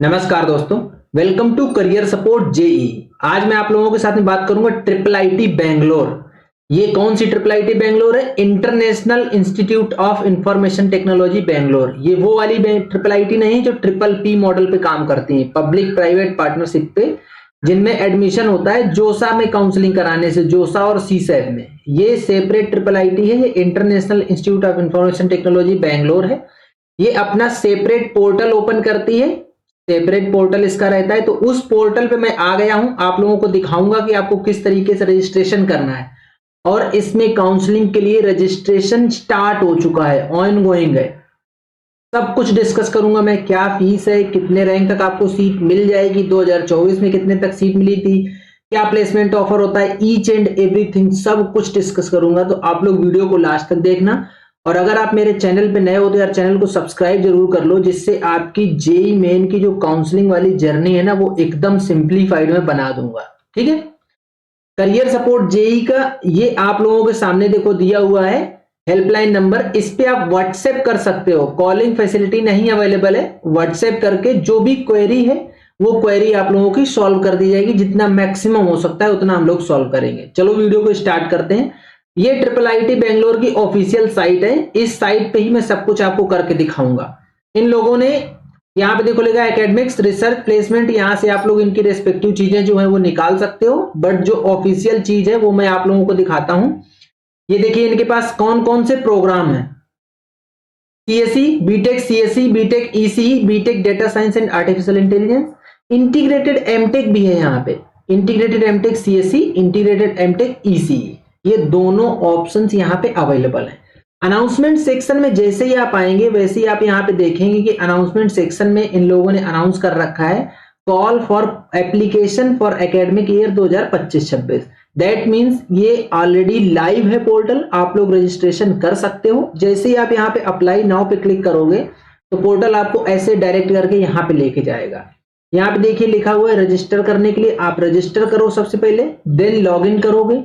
नमस्कार दोस्तों, welcome to career support JEE. आज मैं आप लोगों के साथ में बात करूंगा ट्रिपल आईटी बैंगलोर। ये कौन सी ट्रिपल आईटी बैंगलोर है? International institute of information technology Bangalore. ये वो वाली ट्रिपल आईटी नहीं जो ट्रिपल पी मॉडल पे काम करती है, पब्लिक प्राइवेट पार्टनरशिप पे, जिनमें एडमिशन होता है जोसा में काउंसलिंग कराने से, जोसा और सीसैट में। ये सेपरेट ट्रिपल आईटी है। ये international institute of information technology Bangalore है। ये अपना सेपरेट पोर्टल ओपन करती है, सेपरेट पोर्टल इसका रहता है। तो उस पोर्टल पे मैं आ गया हूं, आप लोगों को दिखाऊंगा कि आपको किस तरीके से रजिस्ट्रेशन करना है। और इसमें काउंसलिंग के लिए रजिस्ट्रेशन स्टार्ट हो चुका है, ऑन गोइंग है। सब कुछ डिस्कस करूंगा मैं, क्या फीस है, कितने रैंक तक आपको सीट मिल जाएगी, 2024 में कितने तक सीट मिली थी, क्या प्लेसमेंट ऑफर होता है, ईच एंड एवरीथिंग सब कुछ डिस्कस करूंगा। तो आप लोग वीडियो को लास्ट तक देखना। और अगर आप मेरे चैनल पे नए हो तो यार चैनल को सब्सक्राइब जरूर कर लो, जिससे आपकी जेई मेन की जो काउंसलिंग वाली जर्नी है ना, वो एकदम सिंप्लीफाइड में बना दूंगा। ठीक है, करियर सपोर्ट जेई का ये आप लोगों के सामने देखो दिया हुआ है हेल्पलाइन नंबर। इस पे आप व्हाट्सएप कर सकते हो, कॉलिंग फैसिलिटी नहीं अवेलेबल है। व्हाट्सएप करके जो भी क्वेरी है वो क्वेरी आप लोगों की सॉल्व कर दी जाएगी। जितना मैक्सिमम हो सकता है उतना हम लोग सॉल्व करेंगे। चलो वीडियो को स्टार्ट करते हैं। ये ट्रिपल आईटी बेंगलोर की ऑफिशियल साइट है। इस साइट पे ही मैं सब कुछ आपको करके दिखाऊंगा। इन लोगों ने यहाँ पे देखो लिखा एकेडमिक्स, रिसर्च, प्लेसमेंट। यहाँ से आप लोग इनकी रेस्पेक्टिव चीजें जो है वो निकाल सकते हो, बट जो ऑफिशियल चीज है वो मैं आप लोगों को दिखाता हूं। ये देखिए इनके पास कौन कौन से प्रोग्राम है। CSE BTech, CSE BTech, ECE BTech, data science and artificial intelligence, integrated MTech भी है यहाँ पे। Integrated MTech CSE, integrated MTech ECE, ये दोनों ऑप्शंस यहाँ पे अवेलेबल हैं। अनाउंसमेंट सेक्शन में जैसे ही आप आएंगे वैसे ही आप यहाँ पे देखेंगे कि अनाउंसमेंट सेक्शन में इन लोगों ने अनाउंस कर रखा है call for application for academic year 2025-26। That means ये ऑलरेडी लाइव है पोर्टल, आप लोग रजिस्ट्रेशन कर सकते हो। जैसे ही आप यहाँ पे अप्लाई नाउ पे क्लिक करोगे तो पोर्टल आपको ऐसे डायरेक्ट करके यहाँ पे लेके जाएगा। यहाँ पे देखिए लिखा हुआ है रजिस्टर करने के लिए, आप रजिस्टर करो सबसे पहले, देन लॉग इन करोगे।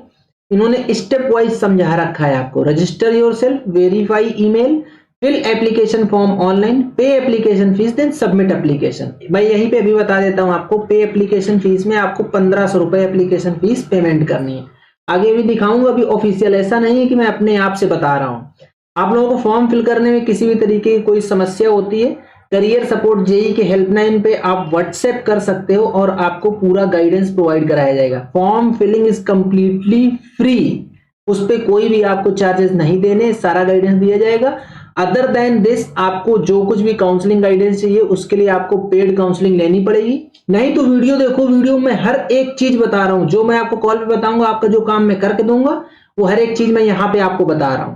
इन्होंने स्टेप वाइज समझा रखा है आपको। Register yourself, verify email, fill application form online, pay application fees, then submit application. मैं यहीं पे अभी बता देता हूं आपको, पे एप्लीकेशन फीस में आपको 1500 रुपए एप्लीकेशन फीस पेमेंट करनी है। आगे भी दिखाऊंगा, अभी ऑफिशियल ऐसा नहीं है कि मैं अपने आप से बता रहा हूं। आप लोगों को फॉर्म फिल करने में किसी भी तरीके की कोई समस्या होती है, करियर सपोर्ट जेई के हेल्पलाइन पे आप व्हाट्सएप कर सकते हो और आपको पूरा गाइडेंस प्रोवाइड कराया जाएगा। Form filling is completely free, उस पे कोई भी आपको चार्जेस नहीं देने, सारा गाइडेंस दिया जाएगा। अदर देन दिस आपको जो कुछ भी काउंसलिंग गाइडेंस चाहिए उसके लिए आपको पेड काउंसलिंग लेनी पड़ेगी। नहीं तो वीडियो देखो, वीडियो में हर एक चीज बता रहा हूं। जो मैं आपको कॉल पे बताऊंगा, आपका जो काम मैं करके दूंगा वो हर एक चीज मैं यहाँ पे आपको बता रहा हूं।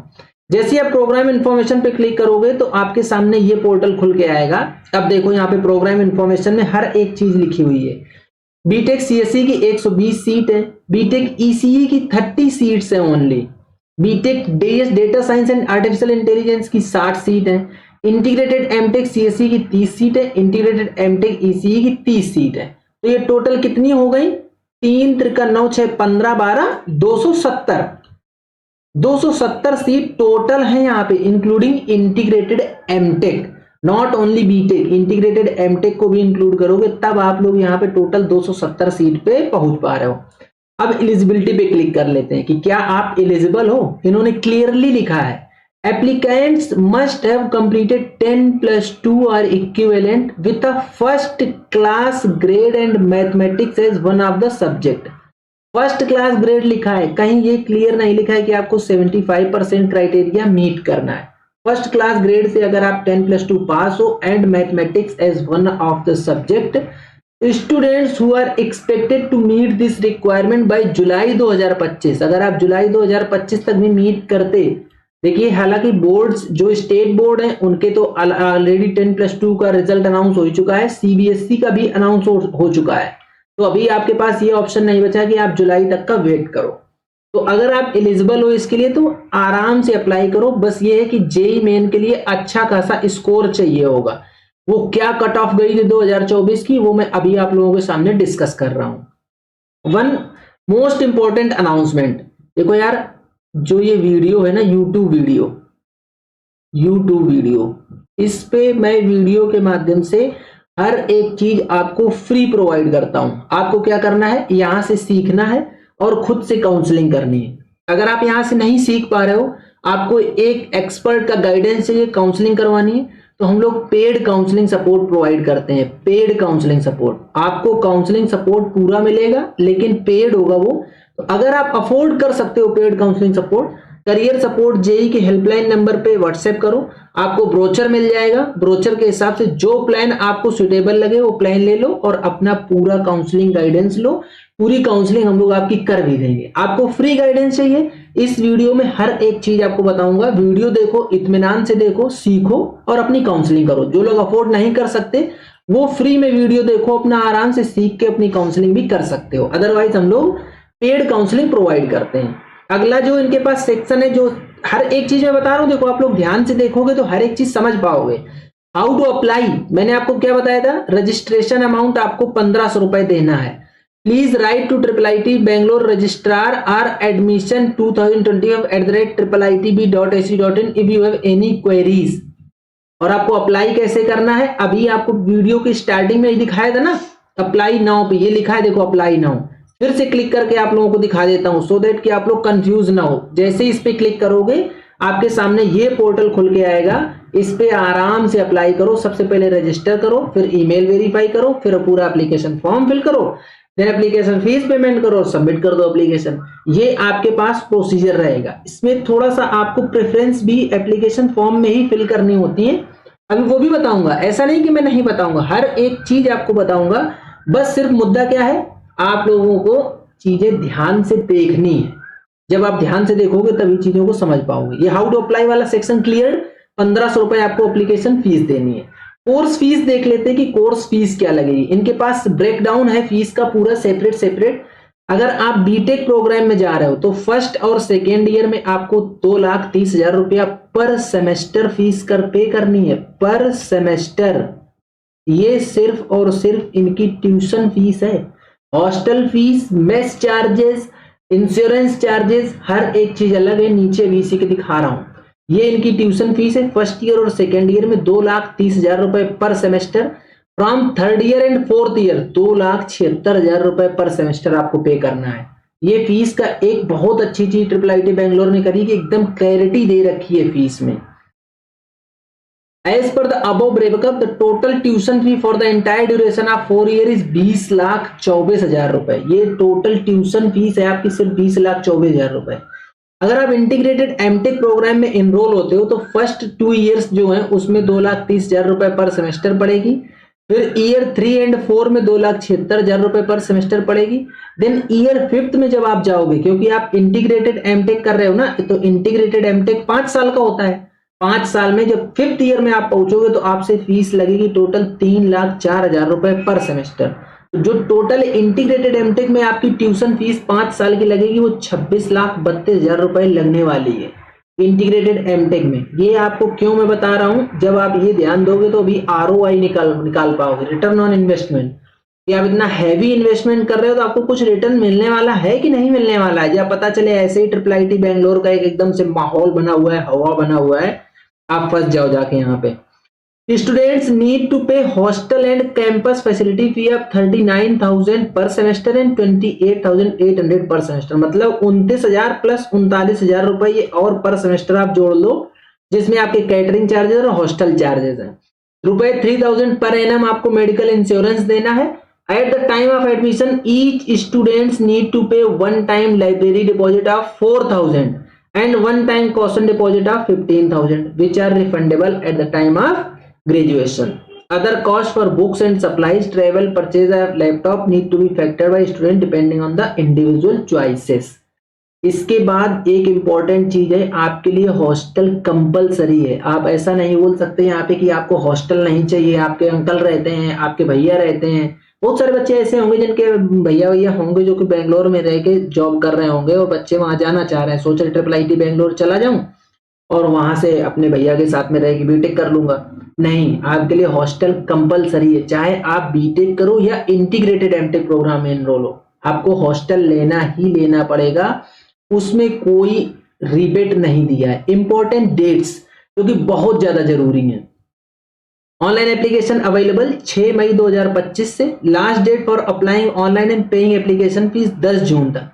जैसे आप प्रोग्राम इन्फॉर्मेशन पे क्लिक करोगे तो आपके सामने ये पोर्टल खुल के आएगा। अब देखो यहाँ पे प्रोग्राम इन्फॉर्मेशन में हर एक चीज लिखी हुई है। बीटेक सीएसई की 120 सीट है, बीटेक ईसीई की 30 सीट्स है only, BTech data science and artificial intelligence की 60 सीट है, इंटीग्रेटेड एमटेक सीएसई की 30 सीट है, इंटीग्रेटेड एमटेक ईसीई की 30 सीट है। तो ये टोटल कितनी हो गई? 3 3 9 6 15 12 270 सीट टोटल है यहाँ पे, including integrated MTech. Not only BTech, integrated MTech को भी इंक्लूड करोगे तब आप लोग यहाँ पे टोटल 270 सीट पे पहुंच पा रहे हो। अब एलिजिबिलिटी पे क्लिक कर लेते हैं कि क्या आप एलिजिबल हो। इन्होंने क्लियरली लिखा है applicants must have completed 10+2 or equivalent with a first class grade and mathematics as one of the subject. First class grade लिखा है, कहीं ये क्लियर नहीं लिखा है कि आपको 75% क्राइटेरिया मीट करना है। फर्स्ट क्लास ग्रेड से अगर आप 10+2 पास हो and mathematics as one of the subject, students who are expected to meet this requirement by July 2025। अगर आप जुलाई 2025 तक भी मीट करते, देखिए हालांकि बोर्ड्स जो स्टेट बोर्ड है उनके तो ऑलरेडी 10+2 का रिजल्ट अनाउंस हो चुका है, सीबीएसई का भी अनाउंस हो चुका है। तो अभी आपके पास ये ऑप्शन नहीं बचा कि आप जुलाई तक का वेट करो। तो अगर आप एलिजिबल हो इसके लिए तो आराम से अप्लाई करो। बस ये है कि जेई मेन के लिए अच्छा खासा स्कोर चाहिए होगा। वो क्या कट ऑफ गई थी 2024 की, वो मैं अभी आप लोगों के सामने डिस्कस कर रहा हूं। वन मोस्ट इंपॉर्टेंट अनाउंसमेंट, देखो यार जो ये वीडियो है ना, यूट्यूब वीडियो, इस पे मैं वीडियो के माध्यम से हर एक चीज आपको फ्री प्रोवाइड करता हूं। आपको क्या करना है, यहां से सीखना है और खुद से काउंसलिंग करनी है। अगर आप यहां से नहीं सीख पा रहे हो, आपको एक एक्सपर्ट का गाइडेंस चाहिए, काउंसलिंग करवानी है, तो हम लोग पेड काउंसलिंग सपोर्ट प्रोवाइड करते हैं। पेड काउंसलिंग सपोर्ट, आपको काउंसलिंग सपोर्ट पूरा मिलेगा लेकिन पेड होगा वो। तो अगर आप अफोर्ड कर सकते हो paid counselling support, career support JEE के हेल्पलाइन नंबर पे व्हाट्सएप करो, आपको ब्रोचर मिल जाएगा। ब्रोचर के हिसाब से जो प्लान आपको सुटेबल लगे वो प्लान ले लो और अपना पूरा काउंसलिंग गाइडेंस लो। पूरी काउंसलिंग हम लोग आपकी कर भी देंगे। आपको फ्री गाइडेंस चाहिए, इस वीडियो में हर एक चीज आपको बताऊंगा। वीडियो देखो, इत्मीनान से देखो, सीखो और अपनी काउंसलिंग करो। जो लोग अफोर्ड नहीं कर सकते वो फ्री में वीडियो देखो, अपना आराम से सीख के अपनी काउंसलिंग भी कर सकते हो। अदरवाइज हम लोग पेड काउंसलिंग प्रोवाइड करते हैं। अगला जो इनके पास सेक्शन है, जो हर एक चीज मैं बता रहा हूं, देखो आप लोग ध्यान से देखोगे तो हर एक चीज समझ पाओगे। हाउ टू अप्लाई, मैंने आपको क्या बताया था, रजिस्ट्रेशन अमाउंट आपको 1500 रुपए देना है। Please write to IIIT Bangalore registrar or admission 2025@IITB.ac.in if you have any queries. और आपको अप्लाई कैसे करना है, अभी आपको वीडियो की स्टार्टिंग में दिखाया था ना, अप्लाई नाउ पे ये लिखा है, देखो अप्लाई नाउ। फिर से क्लिक करके आप लोगों को दिखा देता हूं सो दैट कि आप लोग कंफ्यूज ना हो। जैसे इस पे क्लिक करोगे आपके सामने ये पोर्टल खुल के आएगा, इस पे आराम से अप्लाई करो। सबसे पहले रजिस्टर करो, फिर ईमेल वेरीफाई करो, फिर पूरा एप्लीकेशन फॉर्म फिल करो, देन एप्लीकेशन फीस पेमेंट करो, सबमिट कर दो एप्लीकेशन। ये आपके पास प्रोसीजर रहेगा। इसमें थोड़ा सा आपको प्रेफरेंस भी एप्लीकेशन फॉर्म में ही फिल करनी होती है, अभी वो भी बताऊंगा। ऐसा नहीं कि मैं नहीं बताऊंगा, हर एक चीज आपको बताऊंगा। बस सिर्फ मुद्दा क्या है, आप लोगों को चीजें ध्यान से देखनी है। जब आप ध्यान से देखोगे तभी चीजों को समझ पाओगे। ये हाउ टू अप्लाई वाला सेक्शन क्लियर, 1500 रुपए आपको एप्लीकेशन फीस देनी है। कोर्स फीस देख लेते हैं कि कोर्स फीस क्या लगेगी। इनके पास ब्रेकडाउन है फीस का पूरा सेपरेट सेपरेट। अगर आप बीटेक प्रोग्राम में जा रहे हो तो फर्स्ट और सेकेंड ईयर में आपको 2,30,000 रुपया पर सेमेस्टर फीस पे करनी है, पर सेमेस्टर। ये सिर्फ और सिर्फ इनकी ट्यूशन फीस है। Hostel fees, mess charges, insurance charges, हर एक चीज अलग है। नीचे वीसी के दिखा रहा हूं, ये इनकी ट्यूशन फीस है। फर्स्ट ईयर और सेकेंड ईयर में 2,30,000 रुपए पर semester. From third year and fourth year 2,76,000 रुपए पर सेमेस्टर आपको पे करना है। ये फीस का एक बहुत अच्छी चीज IIIT बैंगलोर ने करी कि एकदम क्लैरिटी दे रखी है फीस में। As per the above breakup, the total tuition fee for the entire duration of 4 year is 20,24,000 रुपए। ये टोटल ट्यूशन फीस है आपकी, सिर्फ 20,24,000 रुपए। अगर आप इंटीग्रेटेड एमटेक प्रोग्राम में एनरोल होते हो तो फर्स्ट 2 इयर्स जो है उसमें 2,30,000 रुपए पर सेमेस्टर पड़ेगी। फिर ईयर 3 एंड 4 में 2,76,000 रुपए पर सेमेस्टर पड़ेगी। देन ईयर 5th में जब आप जाओगे, क्योंकि आप इंटीग्रेटेड एमटेक कर रहे हो ना, तो इंटीग्रेटेड एमटेक 5 साल का होता है। 5 साल में जब 5th ईयर में आप पहुंचोगे तो आपसे फीस लगेगी टोटल 3,04,000 रुपए पर सेमेस्टर। जो टोटल इंटीग्रेटेड एमटेक में आपकी ट्यूशन फीस 5 साल की लगेगी वो 26,32,000 रुपए लगने वाली है इंटीग्रेटेड एमटेक में। ये आपको क्यों मैं बता रहा हूं, जब आप ये ध्यान दोगे तो अभी ROI निकाल पाओगे, रिटर्न ऑन इन्वेस्टमेंट। कि आप इतना हैवी इन्वेस्टमेंट कर रहे हो तो आपको कुछ रिटर्न मिलने वाला है कि नहीं मिलने वाला है। या पता चले ऐसे ही IIIT बैंगलोर का एक एकदम से माहौल बना हुआ है, हवा बना हुआ है, आप फंस जाओ जाके यहाँ पे। स्टूडेंट्स नीड टू पे hostel and campus facility fee of 39,000 पर सेमेस्टर एंड 28,800 पर सेमेस्टर। मतलब 29,000 प्लस 39,000 रुपए ये और पर सेमेस्टर आप जोड़ लो, जिसमें आपके कैटरिंग चार्जेस और हॉस्टल चार्जेस हैं। रुपए 3,000 पर एनम आपको मेडिकल इंश्योरेंस देना है। At the time of admission each students need to pay one time library deposit of 4,000 and one time caution deposit of 15,000 which are refundable at the time of graduation. Other costs for books and supplies, travel, purchase of laptop need to be factored by student depending on the individual choices. इसके बाद एक important चीज है, आपके लिए hostel compulsory है। आप ऐसा नहीं बोल सकते यहाँ पे कि आपको हॉस्टल नहीं चाहिए, आपके अंकल रहते हैं, आपके भैया रहते हैं। बहुत सारे बच्चे ऐसे होंगे जिनके भैया होंगे जो कि बेंगलोर में रह के जॉब कर रहे होंगे और बच्चे वहां जाना चाह रहे हैं, सोच रहे IIIT बैंगलोर चला जाऊं और वहां से अपने भैया के साथ में रह के बीटेक कर लूंगा। नहीं, आपके लिए हॉस्टल कंपलसरी है, चाहे आप बीटेक करो या इंटीग्रेटेड एमटेक प्रोग्राम में एनरोल हो, आपको हॉस्टल लेना ही लेना पड़ेगा। उसमें कोई रिबेट नहीं दिया है। इंपॉर्टेंट डेट्स जो कि बहुत ज्यादा जरूरी है, ऑनलाइन एप्लीकेशन अवेलेबल 6 मई 2025 से। Last date for applying online and paying application fees 10 जून तक।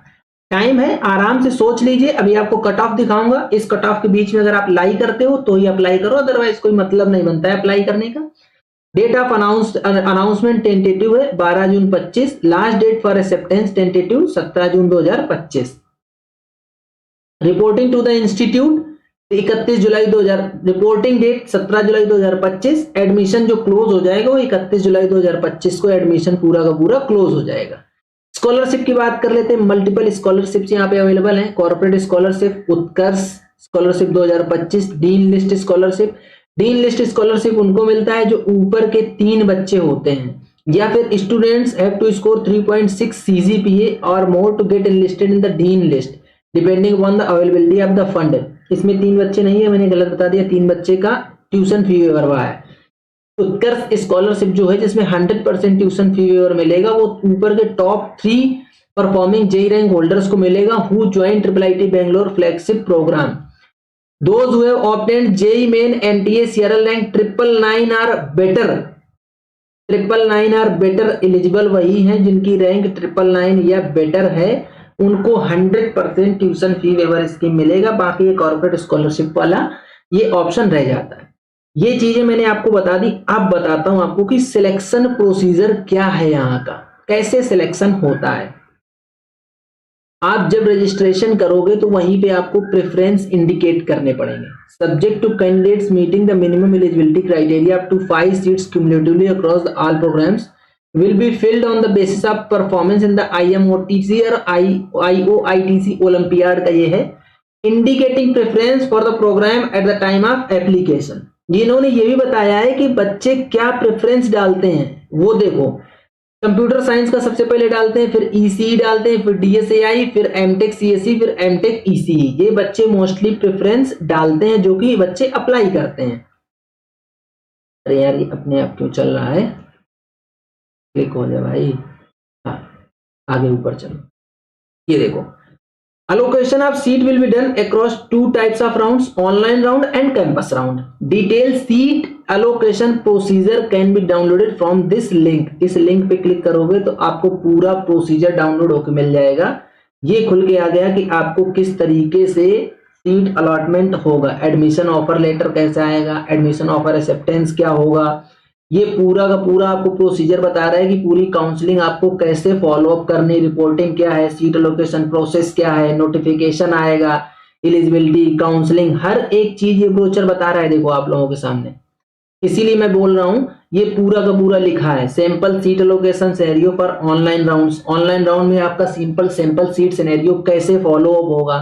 टाइम है, आराम से सोच लीजिए। अभी आपको कट ऑफ दिखाऊंगा, इस कट ऑफ के बीच में अगर आप अप्लाई करते हो तो ही अप्लाई करो, अदरवाइज कोई मतलब नहीं बनता है अप्लाई करने का। डेट ऑफ अनाउंसमेंट टेंटेटिव है 12 जून 25। Last date for acceptance tentative 17 जून 2025। रिपोर्टिंग टू द इंस्टीट्यूट 31 जुलाई 2000। रिपोर्टिंग डेट 17 जुलाई 2025। एडमिशन जो क्लोज हो जाएगा वो 31 जुलाई 2025 को एडमिशन पूरा का पूरा क्लोज हो जाएगा। स्कॉलरशिप की बात कर लेते हैं। मल्टीपल स्कॉलरशिप्स यहाँ पे अवेलेबल हैं। Corporate scholarship, Utkarsh scholarship 2025, dean list scholarship. Dean list scholarship उनको मिलता है जो ऊपर के 3 बच्चे होते हैं, या फिर students have to score 3.6 CGPA और more to get enlisted in the dean list depending upon the availability of the fund. इसमें 3 बच्चे नहीं है, मैंने गलत बता दिया, 3 बच्चे का ट्यूशन फी वेवर हुआ है। उत्कर्ष स्कॉलरशिप जो है जिसमें 100% ट्यूशन फी वेवर मिलेगा, वो ऊपर के top 3 performing JEE rank holders को मिलेगा who join IIIT Bangalore flagship program. Those who have obtained JEE Main NTA CRL rank 999 or better, 999 और बेटर एलिजिबल वही हैं जिनकी रैंक 999 या बेटर है, उनको 100% ट्यूशन फी वेवर स्कीम मिलेगा। बाकी ये कॉर्पोरेट स्कॉलरशिप वाला ये ऑप्शन रह जाता है। ये चीजें मैंने आपको बता दी। अब बताता हूं आपको कि सिलेक्शन प्रोसीजर क्या है, यहाँ का कैसे सिलेक्शन होता है। आप जब रजिस्ट्रेशन करोगे तो वहीं पे आपको प्रेफरेंस इंडिकेट करने पड़ेंगे। Subject to candidates meeting the minimum eligibility criteria up to 5 seats cumulatively across all programs will be filled on the basis of performance in the IMOTC और IOITC ओलंपियाड का ये है। Indicating preference for the program at the time of application। इन्होंने ये भी बताया है कि बच्चे क्या प्रेफरेंस डालते हैं, वो देखो। कंप्यूटर साइंस का सबसे पहले डालते हैं, फिर ईसीई डालते हैं, फिर डीएसएआई, फिर एमटेक सीएसई, फिर एमटेक ईसीई। ये बच्चे मोस्टली प्रेफरेंस डालते हैं जो कि बच्चे अप्लाई करते हैं। अरे यार ये अपने आप क्यों चल रहा है, क्लिक हो जाए भाई। हाँ आगे ऊपर चलो। ये देखो, allocation of seat will be done across 2 types of rounds, online round and campus round। Detailed seat allocation procedure can be downloaded from this link। इस लिंक पे क्लिक करोगे तो आपको पूरा प्रोसीजर डाउनलोड होकर मिल जाएगा। ये खुल के आ गया कि आपको किस तरीके से सीट अलॉटमेंट होगा, एडमिशन ऑफर लेटर कैसे आएगा, एडमिशन ऑफर एक्सेप्टेंस क्या होगा। ये पूरा का पूरा आपको प्रोसीजर बता रहा है कि पूरी काउंसलिंग आपको कैसे फॉलो अप करनी, रिपोर्टिंग क्या है, सीट अलोकेशन प्रोसेस क्या है, नोटिफिकेशन आएगा, एलिजिबिलिटी, काउंसलिंग, हर एक चीज ये ब्रोचर बता रहा है। देखो आप लोगों के सामने, इसीलिए मैं बोल रहा हूं ये पूरा का पूरा लिखा है। सैंपल सीट अलोकेशन सिनेरियो पर ऑनलाइन राउंड्स। ऑनलाइन राउंड में आपका सैंपल सीट सिनेरियो कैसे फॉलो अप होगा,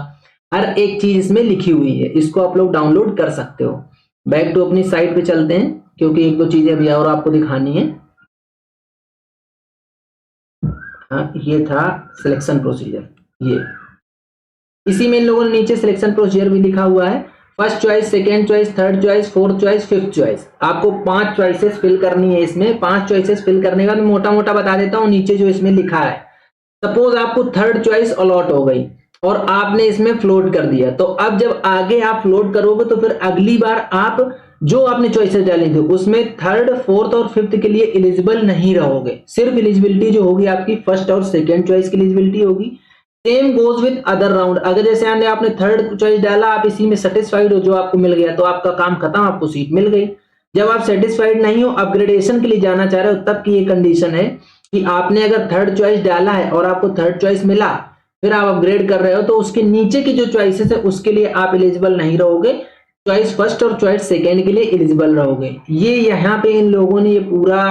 हर एक चीज इसमें लिखी हुई है। इसको आप लोग डाउनलोड कर सकते हो। बैक टू अपनी साइट पे चलते हैं क्योंकि 1-2 चीजें अभी और आपको दिखानी है। हाँ ये था सिलेक्शन प्रोसीजर। ये इसी में इन लोगों ने नीचे सिलेक्शन प्रोसीजर भी लिखा हुआ है। First choice, second choice, third choice, fourth choice, fifth choice. आपको 5 चॉइसेस फिल करनी है इसमें। 5 चॉइसेस फिल करने का मैं मोटा मोटा बता देता हूँ नीचे जो इसमें लिखा है। सपोज आपको थर्ड चॉइस अलॉट हो गई और आपने इसमें फ्लोट कर दिया, तो अब जब आगे आप फ्लोट करोगे तो फिर अगली बार आप जो आपने चॉइसेस डाली थी उसमें थर्ड, फोर्थ और फिफ्थ के लिए एलिजिबल नहीं रहोगे। सिर्फ एलिजिबिलिटी जो होगी आपकी फर्स्ट और सेकेंड चॉइस की एलिजिबिलिटी होगी। Same goes with other round. अगर जैसे आपने थर्ड चॉइस डाला, आप इसी में सेटिस्फाइड हो, जो आपको मिल गया, तो आपका काम खत्म, आपको सीट मिल गई। जब आप सेटिस्फाइड नहीं हो, अपग्रेडेशन के लिए जाना चाह रहे हो, तब की ये कंडीशन है कि आपने अगर थर्ड चॉइस डाला है और आपको थर्ड चॉइस मिला, फिर आप अपग्रेड कर रहे हो, तो उसके नीचे की जो चॉइसेस है उसके लिए आप एलिजिबल नहीं रहोगे। चॉइस फर्स्ट और चॉइस सेकेंड के लिए एलिजिबल रहोगे। ये यहाँ पे इन लोगों ने ये पूरा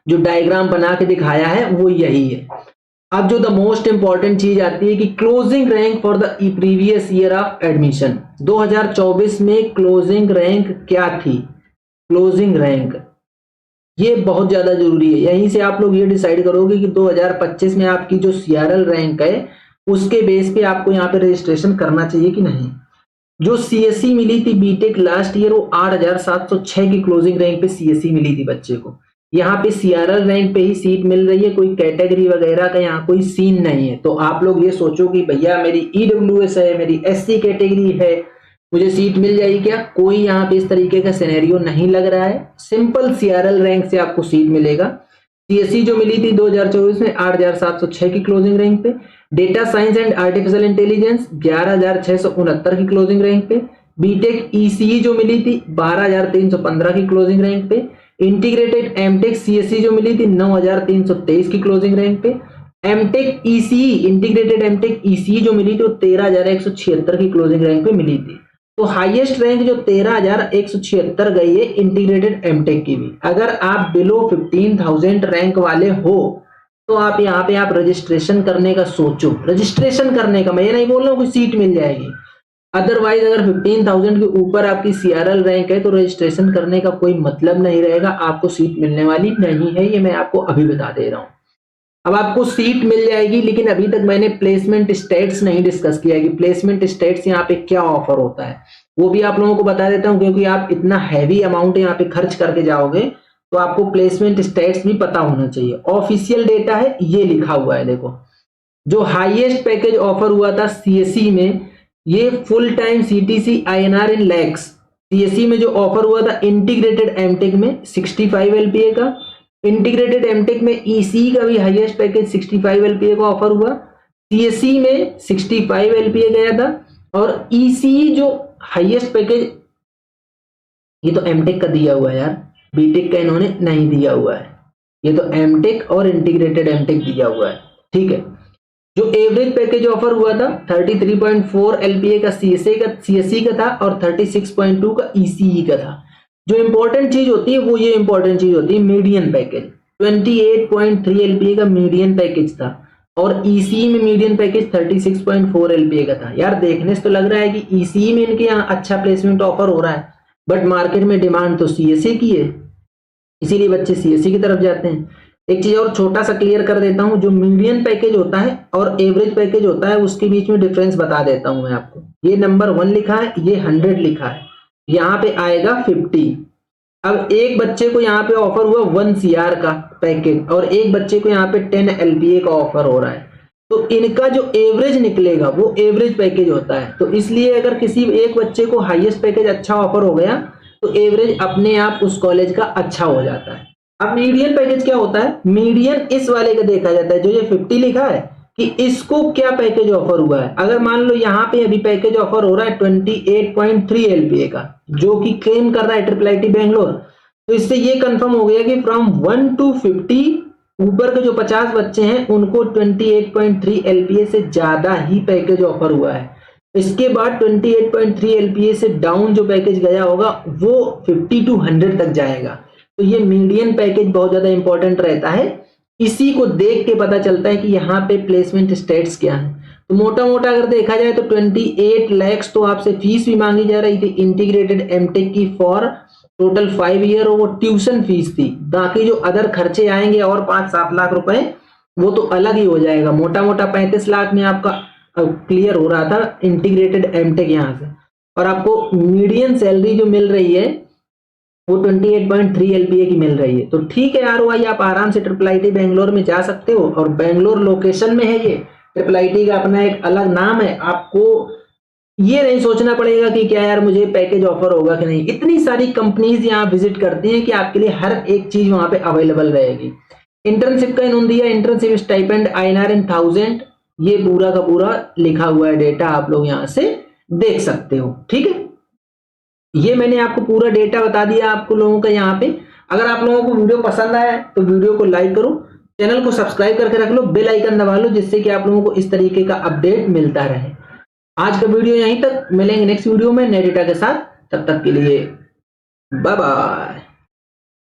जो डायग्राम बना के दिखाया है वो यही है। अब जो द मोस्ट इंपॉर्टेंट चीज आती है कि closing rank for the previous year of admission. 2024 में क्लोजिंग रैंक क्या थी? क्लोजिंग रैंक ये बहुत ज्यादा जरूरी है। यहीं से आप लोग ये डिसाइड करोगे कि 2025 में आपकी जो सीआरएल रैंक है उसके बेस पे आपको यहाँ पे रजिस्ट्रेशन करना चाहिए कि नहीं। जो सीएससी मिली थी बीटेक लास्ट ईयर, वो 8706 की क्लोजिंग रैंक पे सीएससी मिली थी बच्चे को। यहाँ पे सीआरएल रैंक पे ही सीट मिल रही है, कोई कैटेगरी वगैरह का यहाँ कोई सीन नहीं है। तो आप लोग ये सोचो कि भैया मेरी ईडब्ल्यूएस है, मेरी एससी कैटेगरी है, मुझे सीट मिल जाएगी क्या? कोई यहाँ पे इस तरीके का सिनेरियो नहीं लग रहा है। सिंपल सीआरएल रैंक से आपको सीट मिलेगा। सीएससी जो मिली थी 2024 में 8,706 की क्लोजिंग रैंक पे। Data science and artificial intelligence 11,669 की क्लोजिंग रैंक पे। बीटेक ईसीई जो मिली थी 12,315 की क्लोजिंग रैंक पे। इंटीग्रेटेड एमटेक सीएससी जो मिली थी 9,323 की क्लोजिंग रैंक पे। MTech ECE integrated MTech ECE जो मिली थी वो 13,176 की क्लोजिंग रैंक पे मिली थी। तो हाईएस्ट रैंक जो 13,176 गई है इंटीग्रेटेड एमटेक की भी। अगर आप बिलो 15,000 रैंक वाले हो तो आप यहाँ पे आप रजिस्ट्रेशन करने का सोचो। रजिस्ट्रेशन करने का, मैं ये नहीं बोल रहा हूँ कोई सीट मिल जाएगी। अदरवाइज अगर 15,000 के ऊपर आपकी सीआरएल रैंक है तो रजिस्ट्रेशन करने का कोई मतलब नहीं रहेगा, आपको सीट मिलने वाली नहीं है। ये मैं आपको अभी बता दे रहा हूँ। अब आपको सीट मिल जाएगी, लेकिन अभी तक मैंने प्लेसमेंट स्टेट्स नहीं डिस्कस किया कि प्लेसमेंट स्टेट्स यहाँ पे क्या ऑफर होता है, वो भी आप लोगों को बता देता हूँ। क्योंकि आप इतना हैवी अमाउंट यहाँ पे खर्च करके जाओगे तो आपको प्लेसमेंट स्टेट्स भी पता होना चाहिए। ऑफिशियल डेटा है, ये लिखा हुआ है। देखो, जो हाईएस्ट पैकेज ऑफर हुआ था सीएससी में, ये फुल टाइम सीटीसी आईएनआर इन लैक्स। सीएससी में जो ऑफर हुआ था इंटीग्रेटेड एमटेक में 65 एलपीए का। इंटीग्रेटेड एमटेक में ईसी का भी हाईएस्ट पैकेज 65 एलपीए का ऑफर हुआ। सीएससी में 65 एलपीए गया था। और ईसी जो हाईएस्ट पैकेज, ये तो एमटेक का दिया हुआ है यार, बीटेक का इन्होंने नहीं दिया हुआ है। ये तो एमटेक और इंटीग्रेटेड एमटेक दिया हुआ है, ठीक है। जो एवरेज पैकेज ऑफर हुआ था 33.4 एलपीए का सीएससी का था और 36.2 का ईसीई का था। जो इंपॉर्टेंट चीज होती है वो ये इंपॉर्टेंट चीज होती है मीडियन पैकेज। 28.3 एलपीए का मीडियन पैकेज था और ईसीई में मीडियन पैकेज 36.4 एलपीए का था। यार देखने से तो लग रहा है कि ईसीई में इनके यहाँ अच्छा प्लेसमेंट ऑफर हो रहा है, बट मार्केट में डिमांड तो सीएससी की है, इसीलिए बच्चे सीएससी की तरफ जाते हैं। एक चीज और छोटा सा क्लियर कर देता हूं, जो मीडियन पैकेज होता है और एवरेज पैकेज होता है उसके बीच में डिफरेंस बता देता हूं मैं आपको। ये नंबर 1 लिखा है, ये 100 लिखा है, यहाँ पे आएगा 50। अब एक बच्चे को यहाँ पे ऑफर हुआ 1 CR का पैकेज और एक बच्चे को यहाँ पे 10 LPA का ऑफर हो रहा है, तो इनका जो एवरेज निकलेगा वो एवरेज पैकेज होता है। तो इसलिए अगर किसी एक बच्चे को हाईएस्ट पैकेज अच्छा ऑफर हो गया तो एवरेज अपने आप उस कॉलेज का अच्छा हो जाता है। अब मीडियन पैकेज क्या होता है? मीडियन इस वाले का देखा जाता है, जो ये 50 लिखा है, कि इसको क्या पैकेज ऑफर हुआ है। अगर मान लो यहाँ पे अभी पैकेज ऑफर हो रहा है 28.3 LPA का, जो कि क्लेम कर रहा है IIIT बेंगलोर, तो इससे ये कंफर्म हो गया कि फ्रॉम 1 to 50 ऊपर के जो 50 बच्चे हैं उनको 28.3 LPA से ज्यादा ही पैकेज ऑफर हुआ है। इसके बाद 28.3 LPA से डाउन जो पैकेज गया होगा वो 50 to 100 तक जाएगा। तो ये मीडियन पैकेज बहुत ज्यादा इंपॉर्टेंट रहता है, इसी को देख के पता चलता है कि यहाँ पे प्लेसमेंट स्टेट्स क्या है। तो मोटा मोटा अगर देखा जाए तो 28 लाख तो आपसे फीस भी मांगी जा रही थी इंटीग्रेटेड एमटेक की फॉर टोटल 5 ईयर, और वो ट्यूशन फीस थी। बाकी जो अदर खर्चे आएंगे और 5-7 लाख रुपए वो तो अलग ही हो जाएगा। मोटा मोटा 35 लाख में आपका क्लियर हो रहा था इंटीग्रेटेड एमटेक यहाँ से। और आपको मीडियन सैलरी जो मिल रही है वो 28.3 LPA की मिल रही है। तो ठीक है यार, भाई आप आराम से IIIT बेंगलोर में जा सकते हो, और बेंगलोर लोकेशन में है ये। IIIT का अपना एक अलग नाम है, आपको ये नहीं सोचना पड़ेगा कि क्या यार मुझे पैकेज ऑफर होगा कि नहीं। इतनी सारी कंपनीज यहाँ विजिट करती हैं कि आपके लिए हर एक चीज वहां पे अवेलेबल रहेगी। इंटर्नशिप का इन्होंने दिया, इंटर्नशिप स्टाइपेंड INR in 1000, ये पूरा का पूरा लिखा हुआ है डेटा, आप लोग यहाँ से देख सकते हो। ठीक है, ये मैंने आपको पूरा डेटा बता दिया आपको लोगों का यहाँ पे। अगर आप लोगों को वीडियो पसंद आया तो वीडियो को लाइक करो, चैनल को सब्सक्राइब करके रख लो, बेल आइकन दबा लो, जिससे कि आप लोगों को इस तरीके का अपडेट मिलता रहे। आज का वीडियो यहीं तक, मिलेंगे नेक्स्ट वीडियो में नए डेटा के साथ। तब तक के लिए बाय बाय।